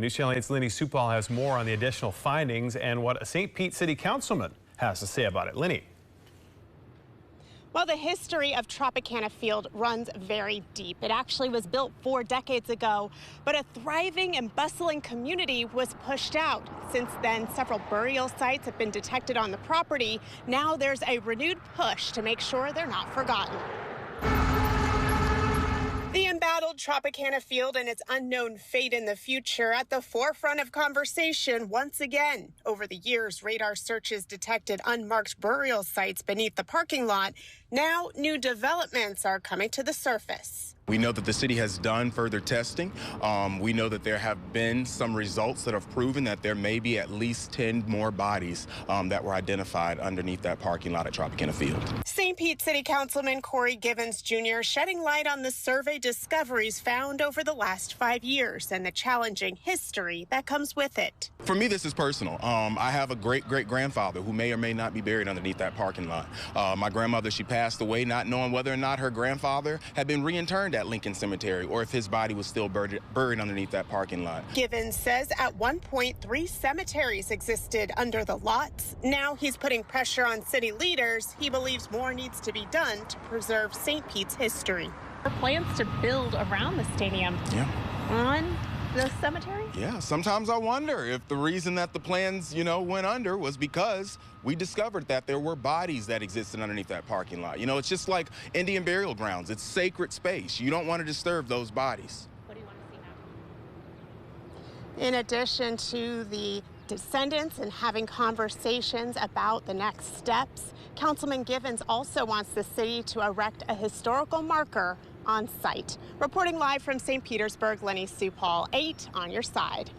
News Channel 8's Lenny Supal has more on the additional findings and what a St. Pete City Councilman has to say about it. Lenny. Well, the history of Tropicana Field runs very deep. It actually was built 4 decades ago, but a thriving and bustling community was pushed out. Since then, several burial sites have been detected on the property. Now there's a renewed push to make sure they're not forgotten. The embattled Tropicana Field and its unknown fate in the future at the forefront of conversation once again. Over the years, radar searches detected unmarked burial sites beneath the parking lot. Now, new developments are coming to the surface. We know that the city has done further testing. We know that there have been some results that have proven that there may be at least 10 more bodies that were identified underneath that parking lot at Tropicana Field. St. Pete City Councilman Corey Givens Jr. shedding light on the survey discoveries found over the last 5 years and the challenging history that comes with it. For me, this is personal. I have a great-great-grandfather who may or may not be buried underneath that parking lot. My grandmother, she passed away not knowing whether or not her grandfather had been reinterred at Lincoln Cemetery or if his body was still buried underneath that parking lot. Givens says at one point 3 cemeteries existed under the lots. Now he's putting pressure on city leaders. He believes more needs to be done to preserve St. Pete's history. Plans to build around the stadium on the cemetery? Yeah, sometimes I wonder if the reason that the plans, went under was because we discovered that there were bodies that existed underneath that parking lot. It's just like Indian burial grounds. It's sacred space. You don't want to disturb those bodies. What do you want to see now? In addition to the descendants and having conversations about the next steps, Councilman Givens also wants the city to erect a historical marker on site. Reporting live from St. Petersburg, Lenny Supal, 8 on your side.